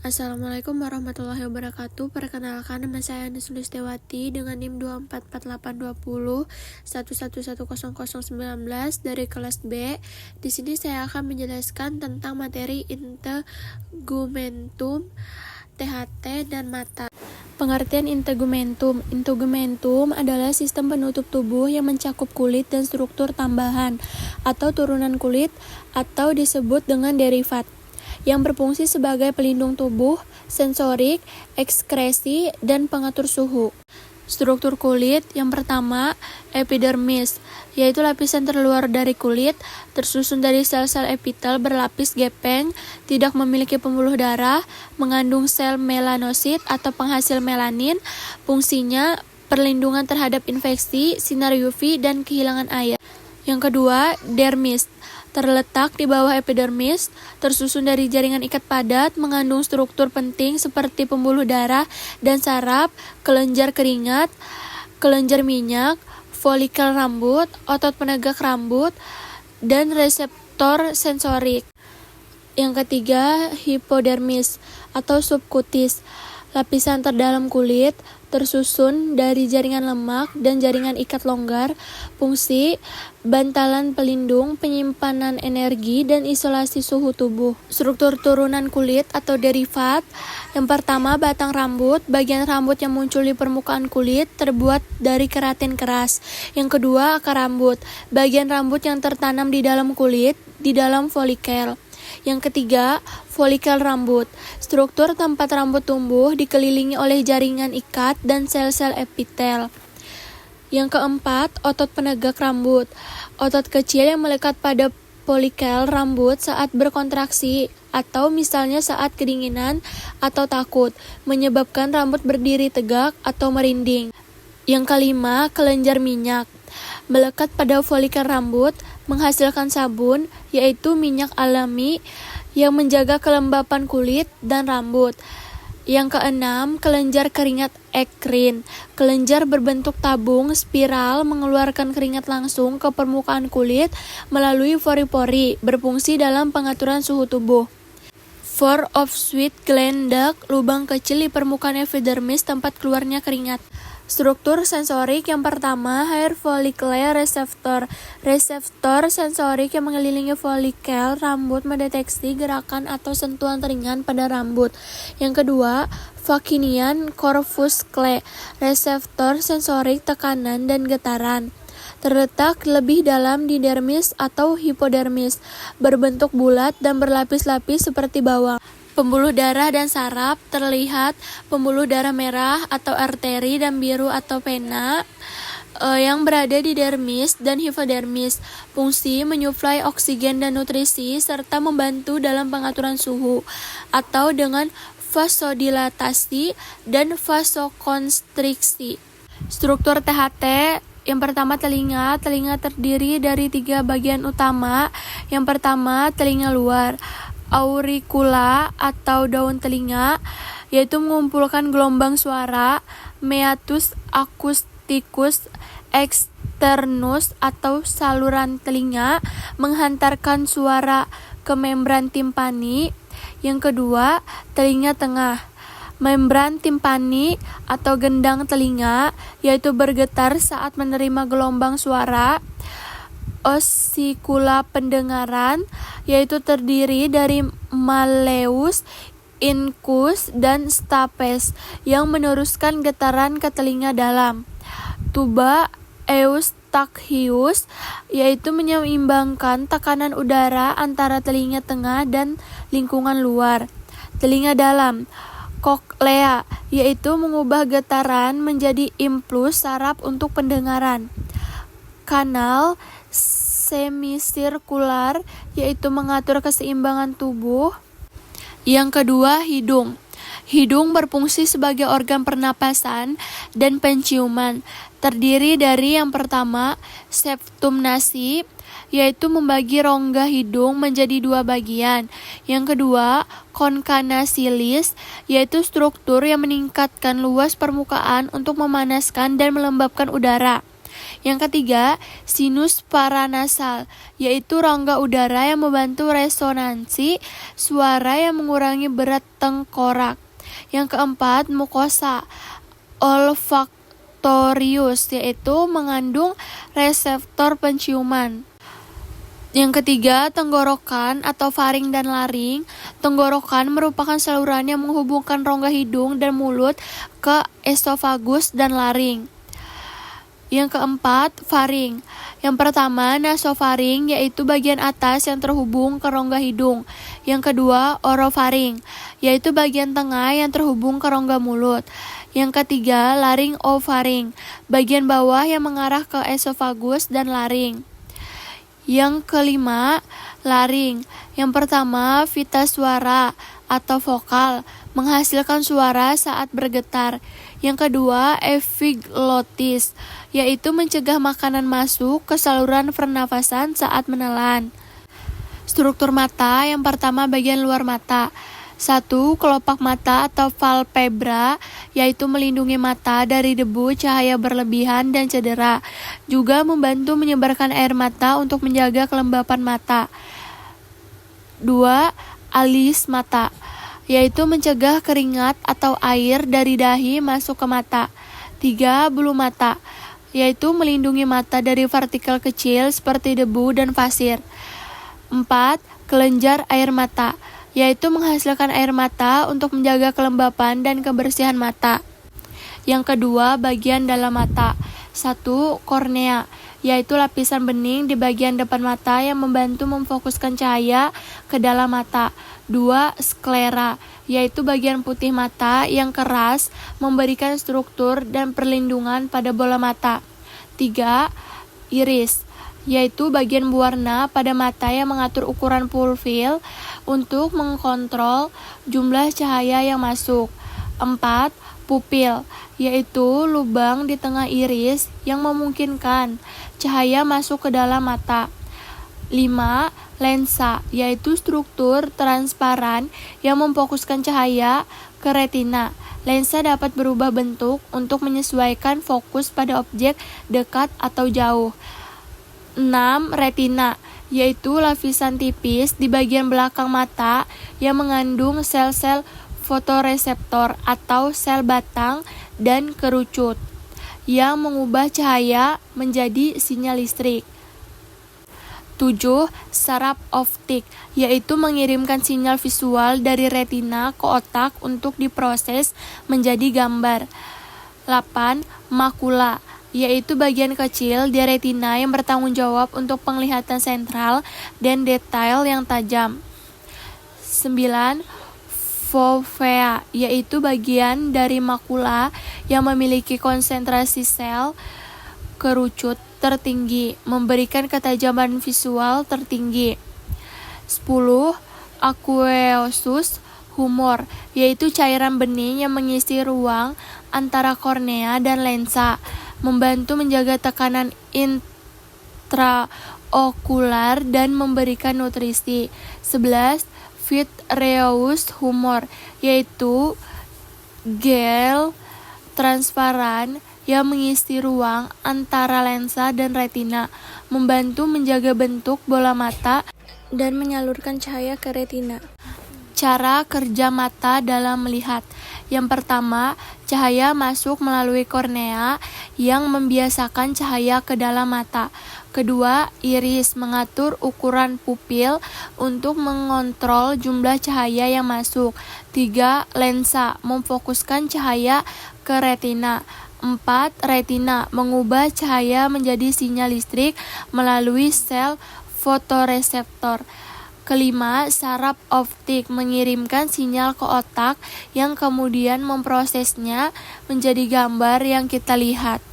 Assalamualaikum warahmatullahi wabarakatuh. Perkenalkan, nama saya Anies Listewati dengan NIM 2448820 11100019 dari kelas B. Di sini saya akan menjelaskan tentang materi integumentum, THT, dan mata. Pengertian integumentum. Integumentum adalah sistem penutup tubuh yang mencakup kulit dan struktur tambahan atau turunan kulit atau disebut dengan derivat, yang berfungsi sebagai pelindung tubuh, sensorik, ekskresi, dan pengatur suhu. Struktur kulit yang pertama, epidermis, yaitu lapisan terluar dari kulit, tersusun dari sel-sel epitel berlapis gepeng, tidak memiliki pembuluh darah, mengandung sel melanosit atau penghasil melanin, fungsinya perlindungan terhadap infeksi, sinar UV, dan kehilangan air. Yang kedua, dermis, terletak di bawah epidermis, tersusun dari jaringan ikat padat, mengandung struktur penting seperti pembuluh darah dan saraf, kelenjar keringat, kelenjar minyak, folikel rambut, otot penegak rambut, dan reseptor sensorik. Yang ketiga, hipodermis atau subkutis, lapisan terdalam kulit, tersusun dari jaringan lemak dan jaringan ikat longgar, fungsi bantalan pelindung, penyimpanan energi, dan isolasi suhu tubuh. Struktur turunan kulit atau derivat. Yang pertama, batang rambut. Bagian rambut yang muncul di permukaan kulit terbuat dari keratin keras. Yang kedua, akar rambut. Bagian rambut yang tertanam di dalam kulit, di dalam folikel. Yang ketiga, folikel rambut. Struktur tempat rambut tumbuh dikelilingi oleh jaringan ikat dan sel-sel epitel. Yang keempat, otot penegak rambut. Otot kecil yang melekat pada folikel rambut saat berkontraksi atau misalnya saat kedinginan atau takut, menyebabkan rambut berdiri tegak atau merinding. Yang kelima, kelenjar minyak. Melekat pada folikel rambut, menghasilkan sabun, yaitu minyak alami yang menjaga kelembapan kulit dan rambut. Yang keenam, kelenjar keringat ekrin. Kelenjar berbentuk tabung spiral mengeluarkan keringat langsung ke permukaan kulit melalui pori-pori, berfungsi dalam pengaturan suhu tubuh. Pore of sweat gland duct, lubang kecil di permukaan epidermis tempat keluarnya keringat. Struktur sensorik yang pertama, hair follicular receptor. Reseptor sensorik yang mengelilingi folikel rambut mendeteksi gerakan atau sentuhan ringan pada rambut. Yang kedua, Pacinian corpuscle. Reseptor sensorik tekanan dan getaran. Terletak lebih dalam di dermis atau hipodermis, berbentuk bulat dan berlapis-lapis seperti bawang. Pembuluh darah dan saraf terlihat pembuluh darah merah atau arteri dan biru atau vena yang berada di dermis dan hipodermis. Fungsi menyuplai oksigen dan nutrisi serta membantu dalam pengaturan suhu atau dengan vasodilatasi dan vasokonstriksi. Struktur THT. Yang pertama, telinga. Telinga terdiri dari 3 bagian utama. Yang pertama, telinga luar, auricula atau daun telinga, yaitu mengumpulkan gelombang suara, meatus acousticus externus atau saluran telinga, menghantarkan suara ke membran timpani. Yang kedua, telinga tengah, membran timpani atau gendang telinga, yaitu bergetar saat menerima gelombang suara. Osikula pendengaran, yaitu terdiri dari malleus, incus, dan stapes yang meneruskan getaran ke telinga dalam. Tuba eustachius, yaitu menyeimbangkan tekanan udara antara telinga tengah dan lingkungan luar. Telinga dalam. Cochlea, yaitu mengubah getaran menjadi impuls saraf untuk pendengaran. Kanal semisirkular, yaitu mengatur keseimbangan tubuh. Yang kedua, hidung. Hidung berfungsi sebagai organ pernapasan dan penciuman. Terdiri dari yang pertama, septum nasi, yaitu membagi rongga hidung menjadi 2 bagian. Yang kedua, concha nasilis, yaitu struktur yang meningkatkan luas permukaan untuk memanaskan dan melembabkan udara. Yang ketiga, sinus paranasal, yaitu rongga udara yang membantu resonansi suara yang mengurangi berat tengkorak. Yang keempat, mukosa olfaktorius, yaitu mengandung reseptor penciuman. Yang ketiga, tenggorokan atau faring dan laring. Tenggorokan merupakan saluran yang menghubungkan rongga hidung dan mulut ke esofagus dan laring. Yang keempat, faring. Yang pertama, nasofaring, yaitu bagian atas yang terhubung ke rongga hidung. Yang kedua, orofaring, yaitu bagian tengah yang terhubung ke rongga mulut. Yang ketiga, laringofaring, bagian bawah yang mengarah ke esofagus dan laring. Yang kelima, laring. Yang pertama, vita suara atau vokal, menghasilkan suara saat bergetar. Yang kedua, epiglotis, yaitu mencegah makanan masuk ke saluran pernafasan saat menelan. Struktur mata, yang pertama bagian luar mata. 1. Kelopak mata atau palpebra, yaitu melindungi mata dari debu, cahaya berlebihan, dan cedera. Juga membantu menyebarkan air mata untuk menjaga kelembapan mata. 2. Alis mata, yaitu mencegah keringat atau air dari dahi masuk ke mata. 3. Bulu mata, yaitu melindungi mata dari partikel kecil seperti debu dan pasir. 4. Kelenjar air mata, yaitu menghasilkan air mata untuk menjaga kelembapan dan kebersihan mata. Yang kedua, bagian dalam mata. 1. Kornea, yaitu lapisan bening di bagian depan mata yang membantu memfokuskan cahaya ke dalam mata. 2. Sklera, yaitu bagian putih mata yang keras memberikan struktur dan perlindungan pada bola mata. 3. Iris, yaitu bagian berwarna pada mata yang mengatur ukuran pupil untuk mengontrol jumlah cahaya yang masuk. 4. Pupil, yaitu lubang di tengah iris yang memungkinkan cahaya masuk ke dalam mata. 5. Lensa, yaitu struktur transparan yang memfokuskan cahaya ke retina. Lensa dapat berubah bentuk untuk menyesuaikan fokus pada objek dekat atau jauh. 6. Retina, yaitu lapisan tipis di bagian belakang mata yang mengandung sel-sel fotoreseptor atau sel batang dan kerucut yang mengubah cahaya menjadi sinyal listrik. 7. Saraf optik, yaitu mengirimkan sinyal visual dari retina ke otak untuk diproses menjadi gambar. 8. Makula, yaitu bagian kecil di retina yang bertanggung jawab untuk penglihatan sentral dan detail yang tajam. 9. Fovea, yaitu bagian dari makula yang memiliki konsentrasi sel kerucut tertinggi, memberikan ketajaman visual tertinggi. 10. Aqueosus humor, yaitu cairan bening yang mengisi ruang antara kornea dan lensa, membantu menjaga tekanan intraokular dan memberikan nutrisi. 11. Vitreous humor, yaitu gel transparan yang mengisi ruang antara lensa dan retina, membantu menjaga bentuk bola mata dan menyalurkan cahaya ke retina. Cara kerja mata dalam melihat. Yang pertama, cahaya masuk melalui kornea yang membiasakan cahaya ke dalam mata. Kedua, iris mengatur ukuran pupil untuk mengontrol jumlah cahaya yang masuk. 3. Lensa memfokuskan cahaya ke retina. 4. Retina mengubah cahaya menjadi sinyal listrik melalui sel fotoreseptor. Kelima, saraf optik mengirimkan sinyal ke otak yang kemudian memprosesnya menjadi gambar yang kita lihat.